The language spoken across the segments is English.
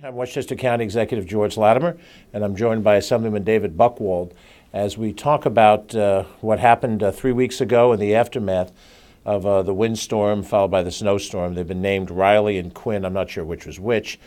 I'm Westchester County Executive George Latimer, and I'm joined by Assemblyman David Buchwald as we talk about what happened 3 weeks ago in the aftermath of the windstorm followed by the snowstorm. They've been named Reily and Quinn. I'm not sure which was which,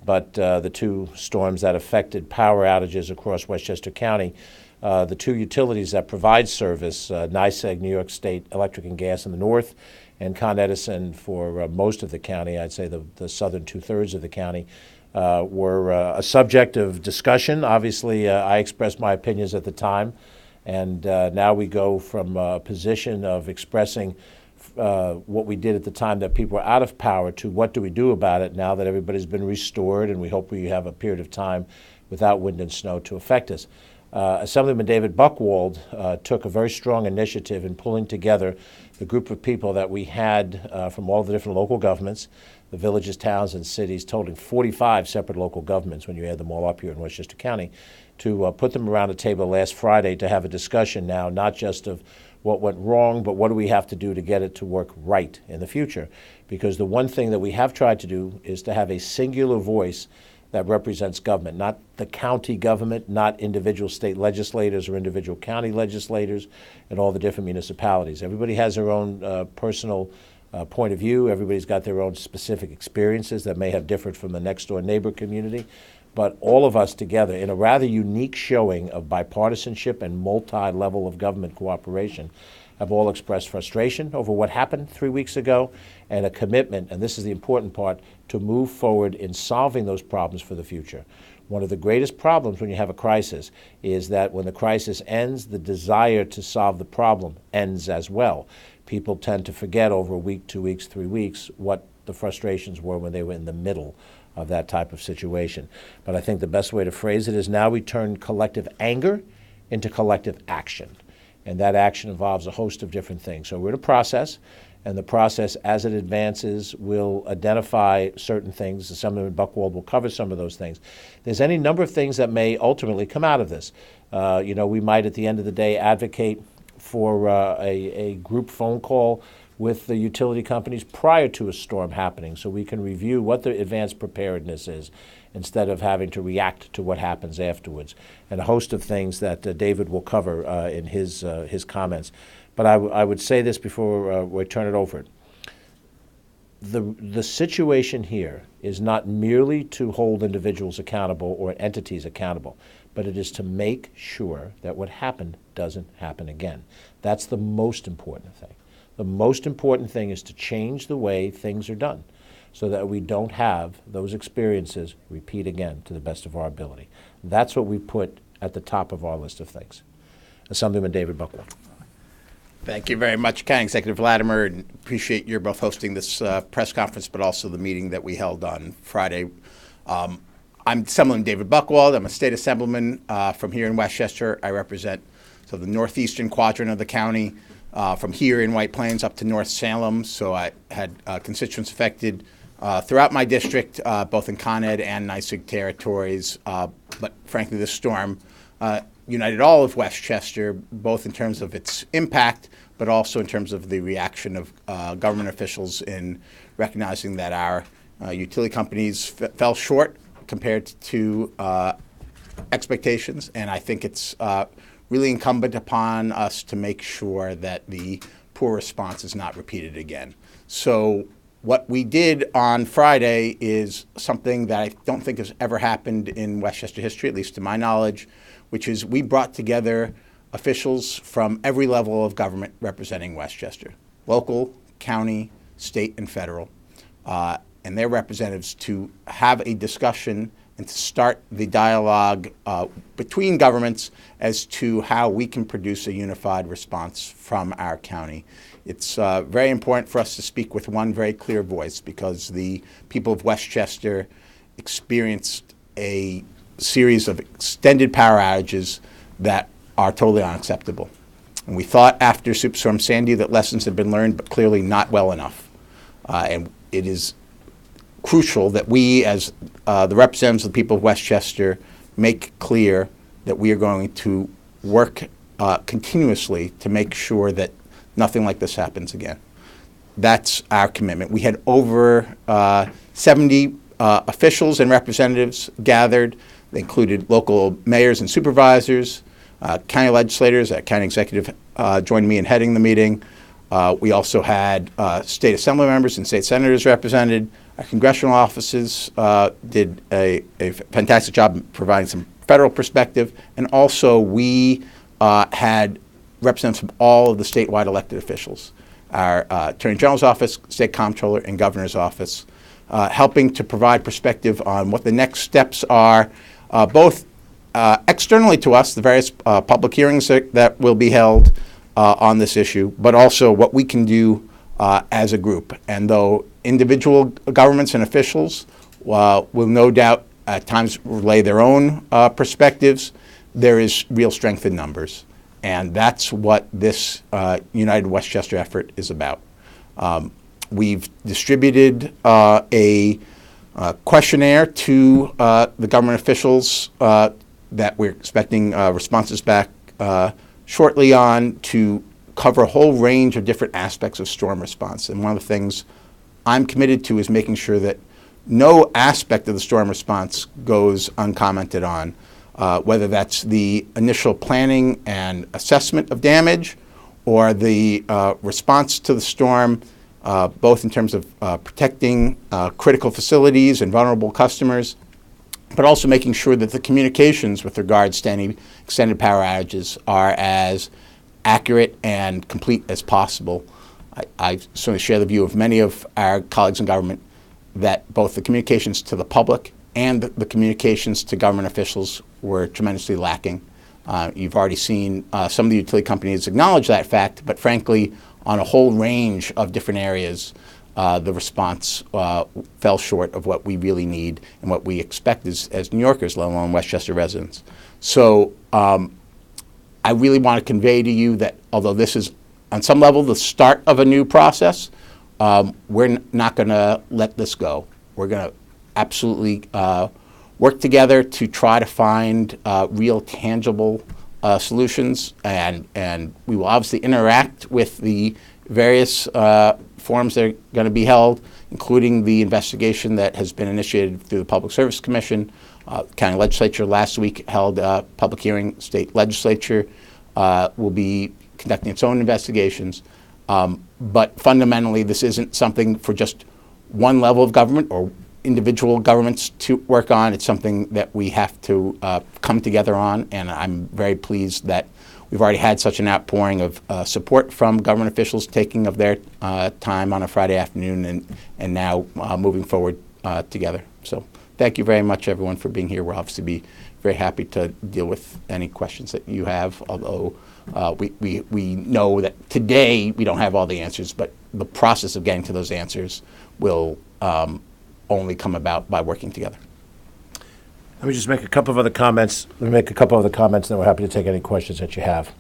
but the two storms that affected power outages across Westchester County. The two utilities that provide service, NYSEG, New York State Electric and Gas in the north, and Con Edison for most of the county, I'd say the southern two-thirds of the county, were a subject of discussion. Obviously, I expressed my opinions at the time, and now we go from a position of expressing what we did at the time that people were out of power to what do we do about it now that everybody's been restored, and we hope we have a period of time without wind and snow to affect us. Assemblyman David Buchwald took a very strong initiative in pulling together the group of people that we had from all the different local governments, the villages, towns, and cities, totaling 45 separate local governments when you add them all up here in Westchester County, to put them around a table last Friday to have a discussion now, not just of what went wrong, but what do we have to do to get it to work right in the future. Because the one thing that we have tried to do is to have a singular voice that represents government, not the county government, not individual state legislators or individual county legislators and all the different municipalities. Everybody has their own personal point of view. Everybody's got their own specific experiences that may have differed from the next door neighbor community. But all of us together, in a rather unique showing of bipartisanship and multi-level of government cooperation, have all expressed frustration over what happened 3 weeks ago and a commitment, and this is the important part, to move forward in solving those problems for the future. One of the greatest problems when you have a crisis is that when the crisis ends, the desire to solve the problem ends as well. People tend to forget over a week, 2 weeks, 3 weeks what the frustrations were when they were in the middle of that type of situation. But I think the best way to phrase it is now we turn collective anger into collective action. And that action involves a host of different things. So we're in a process, and the process, as it advances, will identify certain things. Assemblyman Buchwald will cover some of those things. There's any number of things that may ultimately come out of this. We might, at the end of the day, advocate for a group phone call with the utility companies prior to a storm happening so we can review what the advanced preparedness is instead of having to react to what happens afterwards, and a host of things that David will cover in his comments. But I would say this before we turn it over. The situation here is not merely to hold individuals accountable or entities accountable, but it is to make sure that what happened doesn't happen again. That's the most important thing. The most important thing is to change the way things are done so that we don't have those experiences repeat again to the best of our ability. That's what we put at the top of our list of things. Assemblyman David Buchwald. Thank you very much, County Executive Latimer, and appreciate your both hosting this press conference, but also the meeting that we held on Friday. I'm Assemblyman David Buchwald. I'm a state assemblyman from here in Westchester. I represent the northeastern quadrant of the county, from here in White Plains up to North Salem. So I had constituents affected throughout my district, both in Con Ed and NYSEG territories. But frankly, this storm united all of Westchester, both in terms of its impact, but also in terms of the reaction of government officials in recognizing that our utility companies fell short compared to expectations. And I think it's really incumbent upon us to make sure that the poor response is not repeated again. So what we did on Friday is something that I don't think has ever happened in Westchester history, at least to my knowledge, which is we brought together officials from every level of government representing Westchester, local, county, state, and federal, and their representatives to have a discussion and to start the dialogue between governments as to how we can produce a unified response from our county. It's very important for us to speak with one very clear voice because the people of Westchester experienced a series of extended power outages that are totally unacceptable. And we thought after Superstorm Sandy that lessons had been learned, but clearly not well enough. And it is crucial that we, as the representatives of the people of Westchester, make clear that we are going to work continuously to make sure that nothing like this happens again. That's our commitment. We had over 70 officials and representatives gathered. They included local mayors and supervisors, county legislators. County executive joined me in heading the meeting. We also had state assembly members and state senators represented. Our congressional offices did a fantastic job in providing some federal perspective. And also we had representatives from all of the statewide elected officials, our Attorney General's office, State Comptroller, and Governor's office, helping to provide perspective on what the next steps are, both externally to us, the various public hearings that will be held on this issue, but also what we can do as a group. And though individual governments and officials will no doubt at times relay their own perspectives, there is real strength in numbers. And that's what this United Westchester effort is about. We've distributed a questionnaire to the government officials that we're expecting responses back shortly on, to cover a whole range of different aspects of storm response. And one of the things I'm committed to is making sure that no aspect of the storm response goes uncommented on, whether that's the initial planning and assessment of damage or the response to the storm, both in terms of protecting critical facilities and vulnerable customers, but also making sure that the communications with regards to any extended power outages are as accurate and complete as possible. I certainly share the view of many of our colleagues in government that both the communications to the public and the communications to government officials were tremendously lacking. You've already seen some of the utility companies acknowledge that fact, but frankly, on a whole range of different areas, the response fell short of what we really need and what we expect as New Yorkers, let alone Westchester residents. So I really want to convey to you that although this is on some level the start of a new process, we're not going to let this go. We're going to absolutely work together to try to find real tangible solutions, and we will obviously interact with the various forums that are going to be held, including the investigation that has been initiated through the Public Service Commission. County legislature last week held a public hearing. State legislature will be conducting its own investigations. But fundamentally, this isn't something for just one level of government or individual governments to work on. It's something that we have to come together on, and I'm very pleased that we've already had such an outpouring of support from government officials taking of their time on a Friday afternoon and now moving forward together. So thank you very much, everyone, for being here. We'll obviously be very happy to deal with any questions that you have, although we know that today we don't have all the answers, but the process of getting to those answers will only come about by working together. Let me just make a couple of other comments. And then we're happy to take any questions that you have.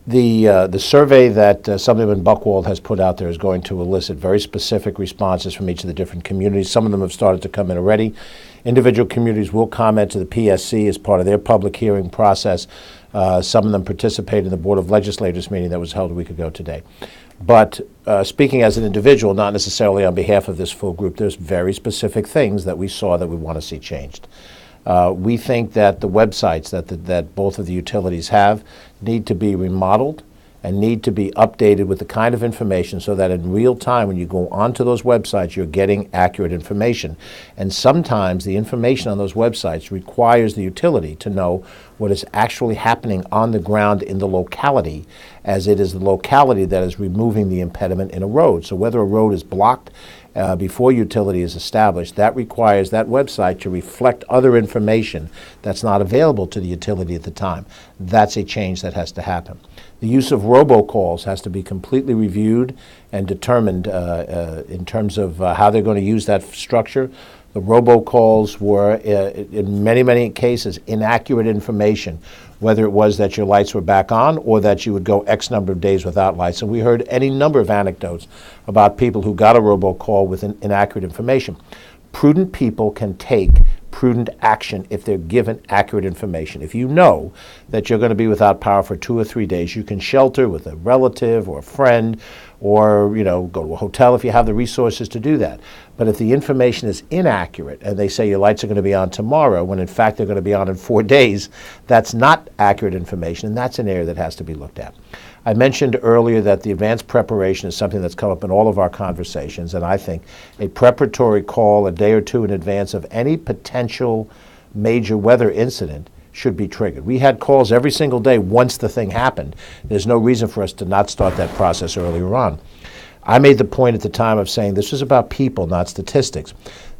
The survey that Assemblyman Buchwald has put out there is going to elicit very specific responses from each of the different communities. Some of them have started to come in already. Individual communities will comment to the PSC as part of their public hearing process. Some of them participate in the Board of Legislators meeting that was held a week ago today. But speaking as an individual, not necessarily on behalf of this full group, there's very specific things that we saw that we want to see changed. We think that the websites that both of the utilities have need to be remodeled and need to be updated with the kind of information so that in real time when you go onto those websites you're getting accurate information. And sometimes the information on those websites requires the utility to know what is actually happening on the ground in the locality, as it is the locality that is removing the impediment in a road. So whether a road is blocked before utility is established, that requires that website to reflect other information that's not available to the utility at the time. That's a change that has to happen. The use of robocalls has to be completely reviewed and determined in terms of how they're going to use that structure. The robocalls were, in many, many cases, inaccurate information, whether it was that your lights were back on or that you would go X number of days without lights. And we heard any number of anecdotes about people who got a robocall with inaccurate information. Prudent people can take prudent action if they're given accurate information. If you know that you're going to be without power for 2 or 3 days, you can shelter with a relative or a friend, or go to a hotel if you have the resources to do that. But if the information is inaccurate and they say your lights are going to be on tomorrow when in fact they're going to be on in 4 days, that's not accurate information, and that's an area that has to be looked at. I mentioned earlier that the advanced preparation is something that's come up in all of our conversations, and I think a preparatory call a day or two in advance of any potential major weather incident should be triggered. We had calls every single day once the thing happened. There's no reason for us to not start that process earlier on. I made the point at the time of saying this was about people, not statistics.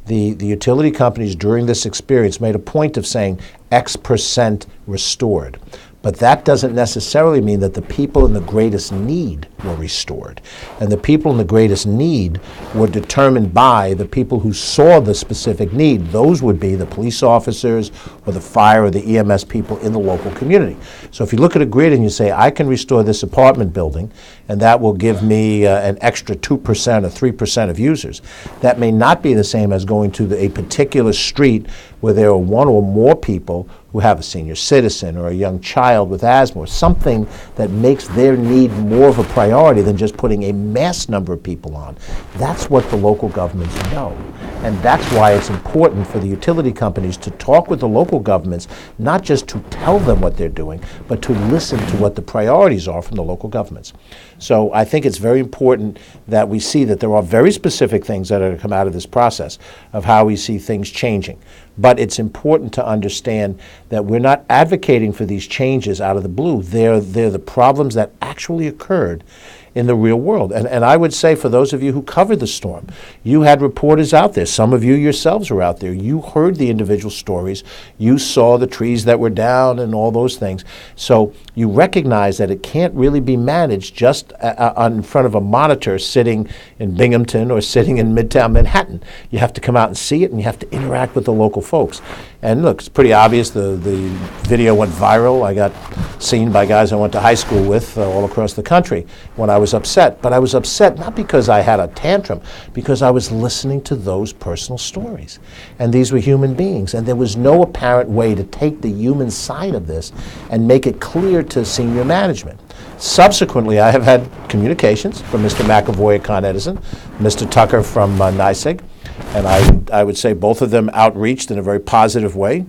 The utility companies during this experience made a point of saying X% restored. But that doesn't necessarily mean that the people in the greatest need were restored. And the people in the greatest need were determined by the people who saw the specific need. Those would be the police officers or the fire or the EMS people in the local community. So if you look at a grid and you say, I can restore this apartment building, and that will give me an extra 2% or 3% of users, that may not be the same as going to a particular street where there are one or more people who have a senior citizen or a young child with asthma, or something that makes their need more of a priority than just putting a mass number of people on. That's what the local governments know. And that's why it's important for the utility companies to talk with the local governments, not just to tell them what they're doing, but to listen to what the priorities are from the local governments. So I think it's very important that we see that there are very specific things that are going to come out of this process of how we see things changing. But it's important to understand that we're not advocating for these changes out of the blue. They're the problems that actually occurred in the real world. And I would say for those of you who covered the storm, you had reporters out there. Some of you yourselves were out there. You heard the individual stories. You saw the trees that were down and all those things. So you recognize that it can't really be managed just in front of a monitor sitting in Binghamton or sitting in Midtown Manhattan. You have to come out and see it, and you have to interact with the local folks. And look, it's pretty obvious. The video went viral. I got seen by guys I went to high school with all across the country when I was upset. But I was upset not because I had a tantrum, because I was listening to those personal stories. And these were human beings. And there was no apparent way to take the human side of this and make it clear to senior management. Subsequently, I have had communications from Mr. McAvoy at Con Edison, Mr. Tucker from NYSEG, and I would say both of them outreached in a very positive way.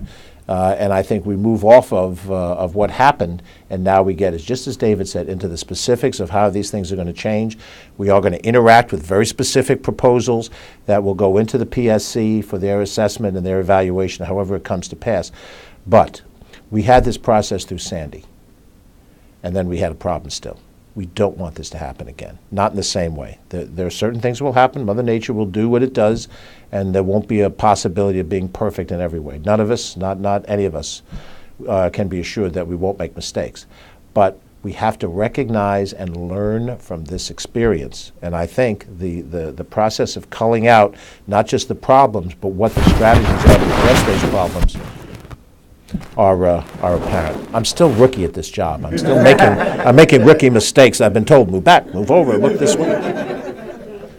And I think we move off of what happened, and now we get, just as David said, into the specifics of how these things are going to change. We are going to interact with very specific proposals that will go into the PSC for their assessment and their evaluation, however it comes to pass. But we had this process through Sandy, and then we had a problem still. We don't want this to happen again, not in the same way. There are certain things that will happen. Mother Nature will do what it does, and there won't be a possibility of being perfect in every way. None of us, not any of us, can be assured that we won't make mistakes. But we have to recognize and learn from this experience. And I think the process of culling out not just the problems, but what the strategies are to address those problems are apparent. I'm still rookie at this job. I'm still making rookie mistakes. I've been told, move back, move over, look this way.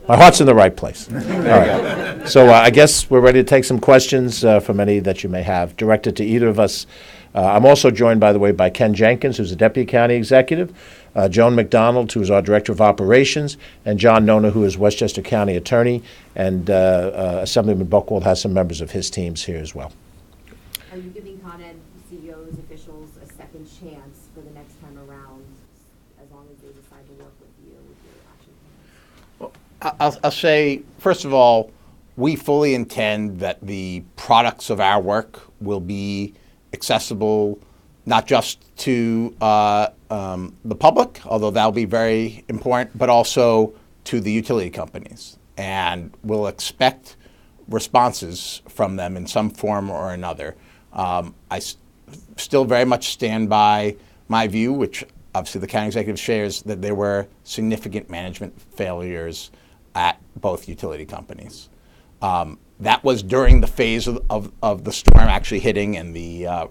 My heart's in the right place. All right. So I guess we're ready to take some questions from any that you may have, directed to either of us. I'm also joined, by the way, by Ken Jenkins, who's a Deputy County Executive, Joan McDonald, who's our Director of Operations, and John Nona, who is Westchester County Attorney, and Assemblyman Buchwald has some members of his teams here as well. Are you giving Con Ed CEOs, officials a second chance for the next time around, as long as they decide to work with you with your action plans? Well, I'll say, first of all, we fully intend that the products of our work will be accessible not just to the public, although that'll be very important, but also to the utility companies. And we'll expect responses from them in some form or another. I still very much stand by my view, which obviously the county executive shares, that there were significant management failures at both utility companies. That was during the phase of the storm actually hitting and the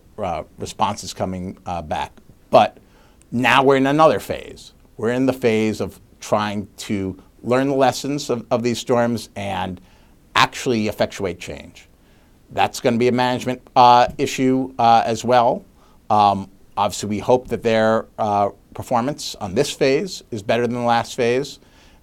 responses coming back. But now we're in another phase. We're in the phase of trying to learn the lessons of these storms and actually effectuate change. That's going to be a management issue as well. Obviously, we hope that their performance on this phase is better than the last phase.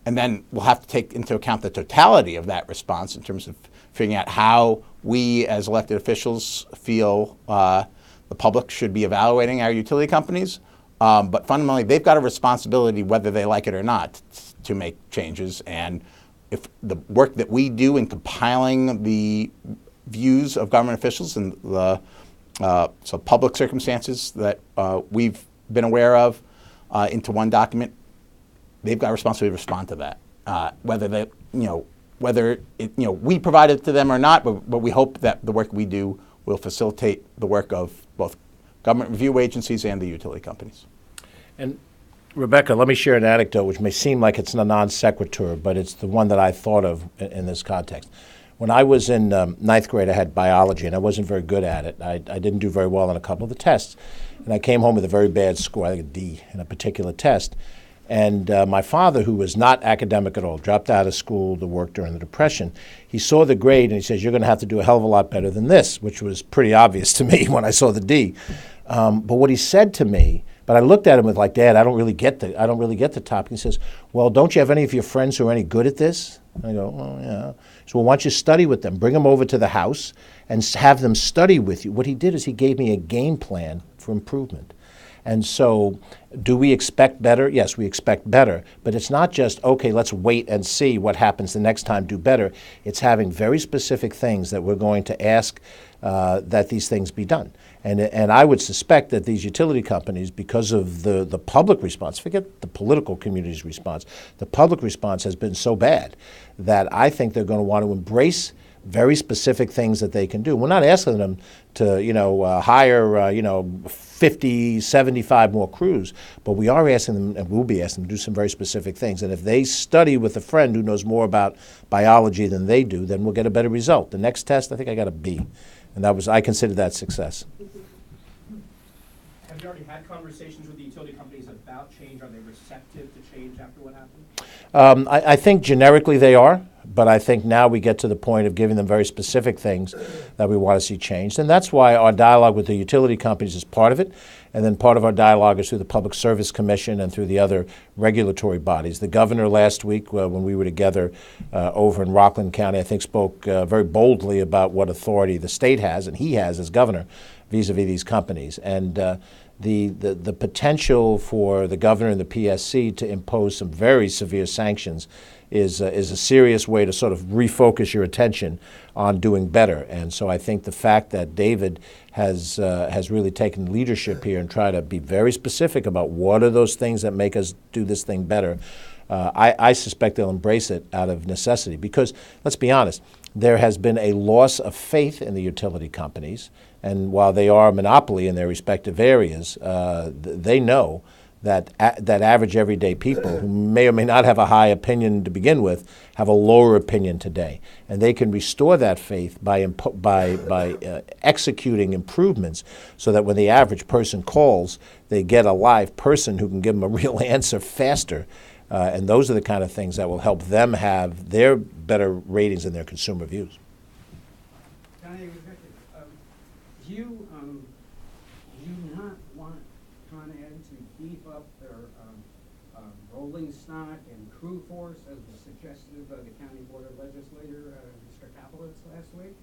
And then we'll have to take into account the totality of that response in terms of figuring out how we as elected officials feel the public should be evaluating our utility companies. But fundamentally, they've got a responsibility, whether they like it or not, to make changes. And if the work that we do in compiling the views of government officials and the public circumstances that we've been aware of into one document, they've got a responsibility to respond to that. Whether we provide it to them or not, but we hope that the work we do will facilitate the work of both government review agencies and the utility companies. And Rebecca, let me share an anecdote which may seem like it's a non sequitur, but it's the one that I thought of in this context. When I was in ninth grade, I had biology, and I wasn't very good at it. I didn't do very well on a couple of the tests, and I came home with a very bad score, I think a D in a particular test. And my father, who was not academic at all, dropped out of school to work during the Depression, he saw the grade and he says, "You're going to have to do a hell of a lot better than this," which was pretty obvious to me when I saw the D. But what he said to me, but I looked at him with like, "Dad, I don't really get the topic." He says, "Well, don't you have any of your friends who are any good at this?" I go, "Well, yeah." So, "Well, why don't you study with them? Bring them over to the house and have them study with you." What he did is he gave me a game plan for improvement. And so, do we expect better? Yes, we expect better. But it's not just, okay, let's wait and see what happens the next time, do better. It's having very specific things that we're going to ask that these things be done. And I would suspect that these utility companies, because of the public response, forget the political community's response, the public response has been so bad that I think they're going to want to embrace very specific things that they can do. We're not asking them to, hire, 50, 75 more crews, but we are asking them, and we'll be asking them to do some very specific things. And if they study with a friend who knows more about biology than they do, then we'll get a better result. The next test, I think I got a B, and I consider that success. Have you already had conversations with the utility companies about change? Are they receptive to change after what happened? I think generically they are, but I think now we get to the point of giving them very specific things that we want to see changed. And that's why our dialogue with the utility companies is part of it. And then part of our dialogue is through the Public Service Commission and through the other regulatory bodies. The governor last week, when we were together over in Rockland County, I think spoke very boldly about what authority the state has and he has as governor vis-a-vis these companies. And the potential for the governor and the PSC to impose some very severe sanctions is a serious way to sort of refocus your attention on doing better. And so I think the fact that David has really taken leadership here and try to be very specific about what are those things that make us do this thing better, I suspect they'll embrace it out of necessity. Because let's be honest, there has been a loss of faith in the utility companies, and while they are a monopoly in their respective areas, they know that average everyday people who may or may not have a high opinion to begin with have a lower opinion today, and they can restore that faith by executing improvements so that when the average person calls, they get a live person who can give them a real answer faster. And those are the kind of things that will help them have their better ratings in their consumer views. Do you not want Con Ed to beef up their rolling stock and crew force as was suggested by the County Board of Legislator, Mr. Kaplowitz, last week?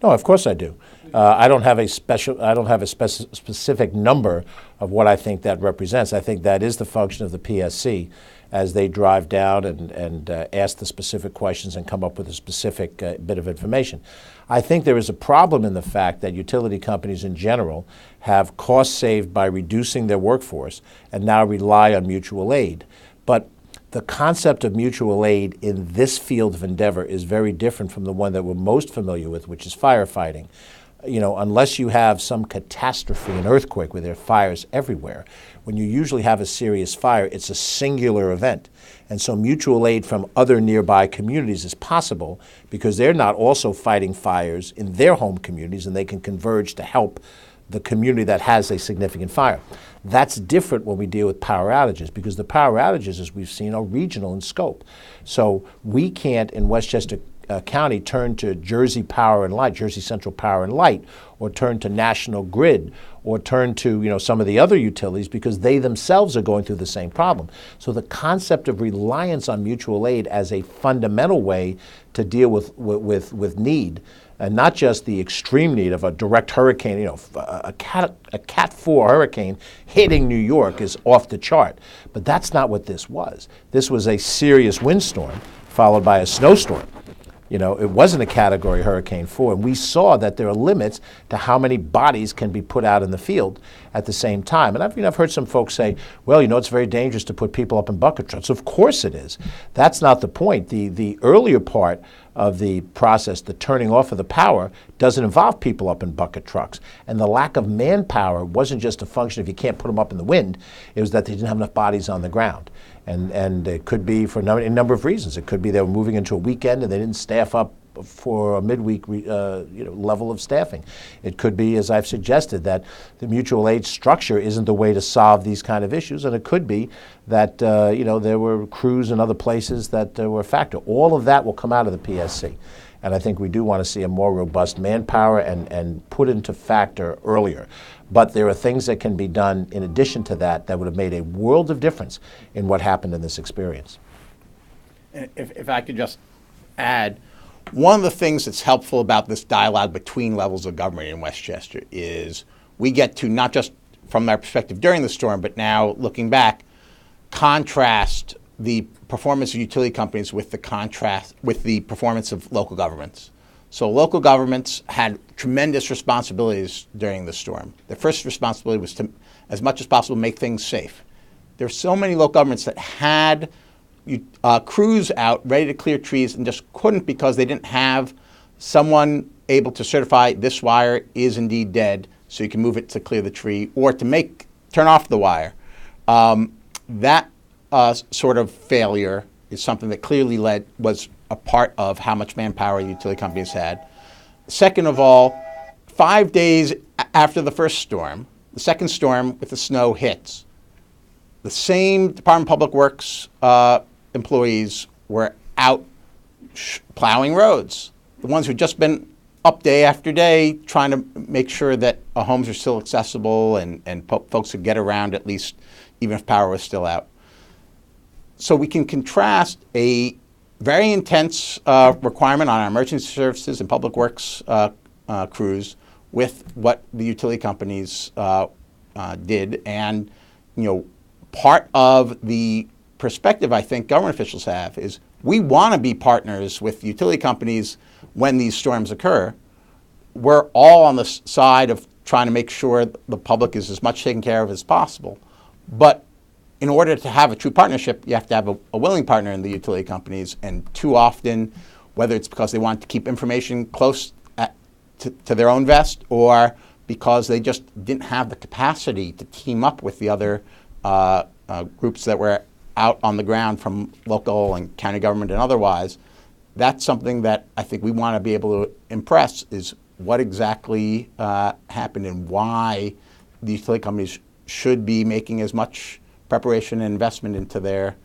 No, of course I do. I don't have a specific number of what I think that represents. I think that is the function of the PSC as they drive down and ask the specific questions and come up with a specific bit of information. I think there is a problem in the fact that utility companies in general have costs saved by reducing their workforce and now rely on mutual aid. But the concept of mutual aid in this field of endeavor is very different from the one that we're most familiar with, which is firefighting. Unless you have some catastrophe, an earthquake where there are fires everywhere, when you usually have a serious fire, it's a singular event. And so mutual aid from other nearby communities is possible because they're not also fighting fires in their home communities, and they can converge to help the community that has a significant fire. That's different when we deal with power outages, because the power outages, as we've seen, are regional in scope. So we can't, in Westchester County turned to Jersey Power and Light, Jersey Central Power and Light, or turned to National Grid, or turned to some of the other utilities because they themselves are going through the same problem. So the concept of reliance on mutual aid as a fundamental way to deal with need, and not just the extreme need of a direct hurricane, a Cat 4 hurricane hitting New York is off the chart. But that's not what this was. This was a serious windstorm followed by a snowstorm. It wasn't a Category Hurricane 4, and we saw that there are limits to how many bodies can be put out in the field at the same time. And I've heard some folks say, well, it's very dangerous to put people up in bucket trucks. Of course it is. That's not the point. The earlier part of the process, the turning off of the power, doesn't involve people up in bucket trucks. And the lack of manpower wasn't just a function of you can't put them up in the wind, it was that they didn't have enough bodies on the ground. And it could be for a number of reasons. It could be they were moving into a weekend and they didn't staff up for a midweek level of staffing. It could be, as I've suggested, that the mutual aid structure isn't the way to solve these kind of issues, and it could be that there were crews in other places that were a factor. All of that will come out of the PSC, and I think we do want to see a more robust manpower and put into factor earlier. But there are things that can be done in addition to that would have made a world of difference in what happened in this experience. If I could just add, one of the things that's helpful about this dialogue between levels of government in Westchester is we get to, not just from our perspective during the storm, but now looking back, contrast the performance of utility companies with the performance of local governments. So local governments had tremendous responsibilities during the storm. Their first responsibility was to, as much as possible, make things safe. There are so many local governments that had crews out ready to clear trees and just couldn't because they didn't have someone able to certify this wire is indeed dead, so you can move it to clear the tree or to turn off the wire. That sort of failure is something that clearly was a part of how much manpower utility companies had. Second of all, 5 days after the first storm, the second storm with the snow hits, the same Department of Public Works employees were out plowing roads. The ones who'd just been up day after day trying to make sure that homes are still accessible and folks could get around at least even if power was still out. So we can contrast a very intense requirement on our emergency services and public works crews with what the utility companies did. And, part of the perspective I think government officials have is we want to be partners with utility companies when these storms occur. We're all on the side of trying to make sure the public is as much taken care of as possible. But in order to have a true partnership, you have to have a willing partner in the utility companies. And too often, whether it's because they want to keep information close to their own vest or because they just didn't have the capacity to team up with the other groups that were out on the ground from local and county government and otherwise, that's something that I think we want to be able to impress is what exactly happened and why the utility companies should be making as much preparation and investment into their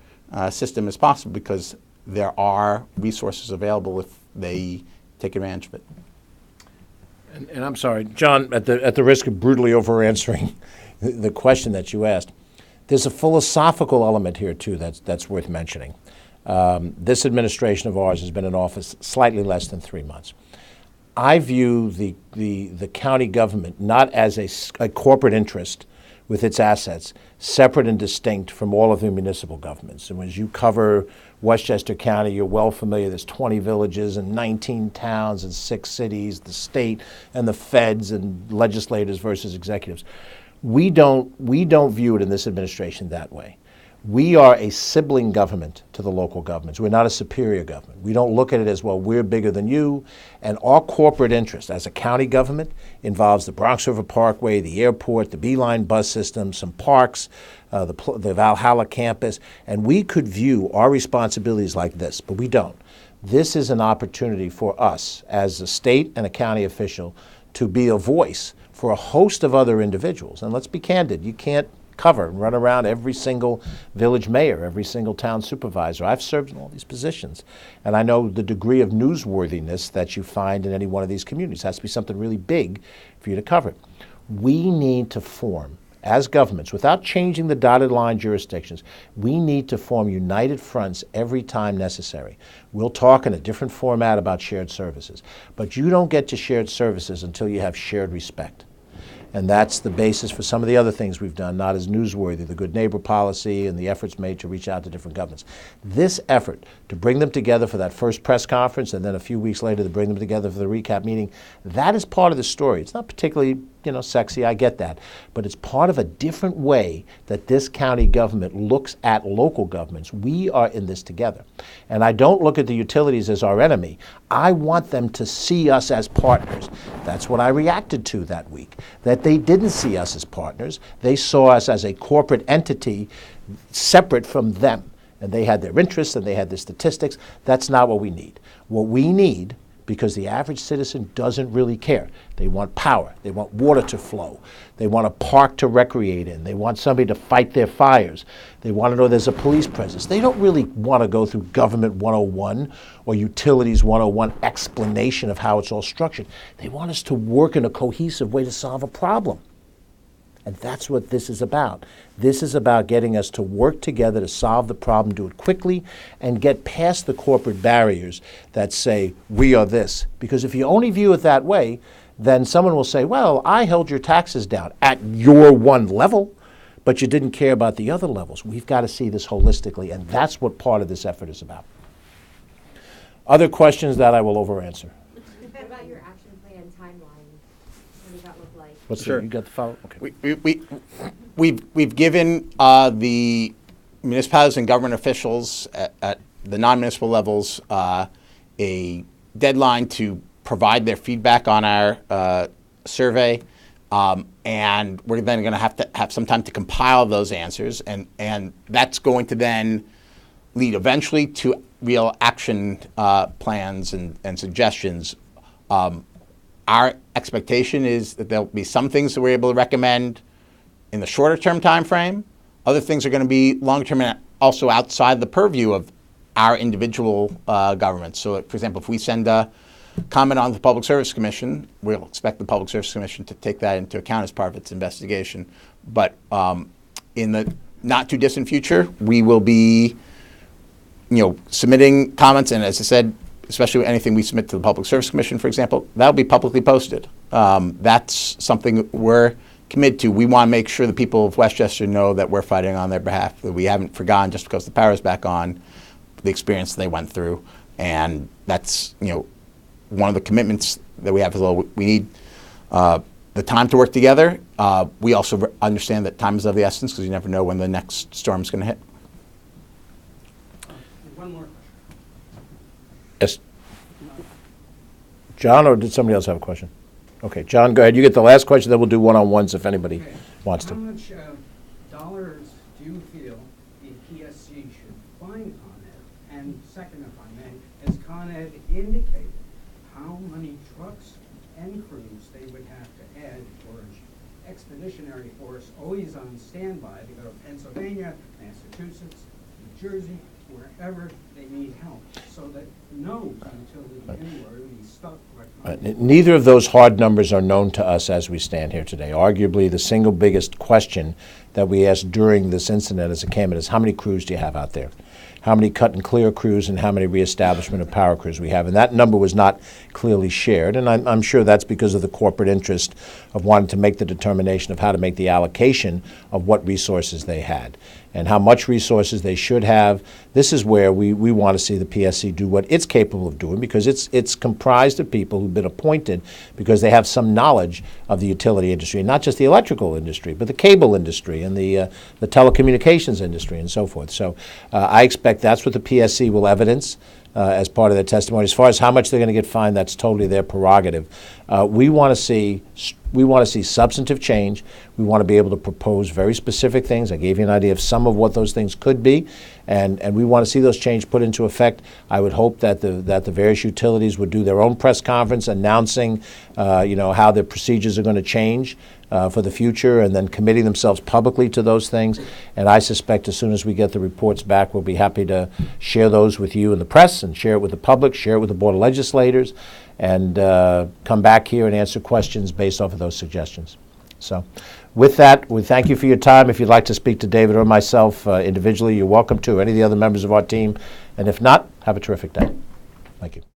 system as possible because there are resources available if they take advantage of it. And I'm sorry, John, at the risk of brutally over-answering the question that you asked, there's a philosophical element here, too, that's worth mentioning. This administration of ours has been in office slightly less than 3 months. I view the county government not as a corporate interest with its assets, separate and distinct from all of the municipal governments. And as you cover Westchester County, you're well familiar. There's 20 villages and 19 towns and 6 cities, the state and the feds and legislators versus executives. We don't view it in this administration that way. We are a sibling government to the local governments. We're not a superior government. We don't look at it as, well, we're bigger than you. And our corporate interest as a county government involves the Bronx River Parkway, the airport, the Beeline bus system, some parks, the Valhalla campus. And we could view our responsibilities like this, but we don't. This is an opportunity for us as a state and a county official to be a voice for a host of other individuals. And let's be candid, you can't cover and run around every single village mayor, every single town supervisor. I've served in all these positions, and I know the degree of newsworthiness that you find in any one of these communities. It has to be something really big for you to cover it. We need to form, as governments, without changing the dotted line jurisdictions, we need to form united fronts every time necessary. We'll talk in a different format about shared services, but you don't get to shared services until you have shared respect. And that's the basis for some of the other things we've done, not as newsworthy, the good neighbor policy and the efforts made to reach out to different governments. This effort to bring them together for that first press conference and then a few weeks later to bring them together for the recap meeting, that is part of the story. It's not particularly, sexy, I get that, but it's part of a different way that this county government looks at local governments. We are in this together. And I don't look at the utilities as our enemy. I want them to see us as partners. That's what I reacted to that week, that they didn't see us as partners. They saw us as a corporate entity separate from them. And they had their interests and they had their statistics. That's not what we need. What we need, because the average citizen doesn't really care. They want power. They want water to flow. They want a park to recreate in. They want somebody to fight their fires. They want to know there's a police presence. They don't really want to go through Government 101 or Utilities 101 explanation of how it's all structured. They want us to work in a cohesive way to solve a problem. And that's what this is about. This is about getting us to work together to solve the problem, do it quickly, and get past the corporate barriers that say, we are this. Because if you only view it that way, then someone will say, well, I held your taxes down at your one level, but you didn't care about the other levels. We've got to see this holistically, and that's what part of this effort is about. Other questions that I will over-answer. What about your action plan timeline? What does that look like? What's Sure. You got the follow? Okay. We've given the municipalities and government officials at the non-municipal levels a deadline to provide their feedback on our survey, and we're then going to have some time to compile those answers, and that's going to then lead eventually to real action plans and suggestions. Our expectation is that there'll be some things that we're able to recommend in the shorter term time frame. Other things are going to be long term and also outside the purview of our individual governments. So, for example, if we send a comment on the Public Service Commission, we'll expect the Public Service Commission to take that into account as part of its investigation. But in the not too distant future, we will be, submitting comments, and as I said, especially anything we submit to the Public Service Commission, for example, that'll be publicly posted. That's something we're committed to. We want to make sure the people of Westchester know that we're fighting on their behalf, that we haven't forgotten just because the power is back on the experience they went through. And that's, one of the commitments that we have as well. We need the time to work together. We also understand that time is of the essence because you never know when the next storm is going to hit. One more question. Yes. John, or did somebody else have a question? Okay, John, go ahead. You get the last question, then we'll do one-on-ones if anybody wants How to. much dollars do you feel the PSC should fine Con Ed? And second, if I may, has Con Ed indicated how many trucks and crews they would have to add for an expeditionary force always on standby to go to Pennsylvania, Massachusetts, New Jersey, wherever they need help, so that no utility anywhere would be stuck like Neither of those hard numbers are known to us as we stand here today. Arguably, the single biggest question that we asked during this incident as it came in is, how many crews do you have out there? How many cut and clear crews and how many reestablishment of power crews we have? And that number was not clearly shared, and I'm sure that's because of the corporate interest of wanting to make the determination of how to make the allocation of what resources they had and how much resources they should have. This is where we want to see the PSC do what it's capable of doing, because it's comprised of people who've been appointed because they have some knowledge of the utility industry, and not just the electrical industry, but the cable industry and the telecommunications industry and so forth. So I expect that's what the PSC will evidence as part of their testimony. As far as how much they're going to get fined, that's totally their prerogative. We want to see substantive change. We want to be able to propose very specific things. I gave you an idea of some of what those things could be, and we want to see those changes put into effect. I would hope that the various utilities would do their own press conference announcing, how their procedures are going to change for the future and then committing themselves publicly to those things. And I suspect as soon as we get the reports back, we'll be happy to share those with you in the press and share it with the public, share it with the Board of Legislators, and come back here and answer questions based off of those suggestions. So with that, we thank you for your time. If you'd like to speak to David or myself individually, you're welcome to, or any of the other members of our team. And if not, have a terrific day. Thank you.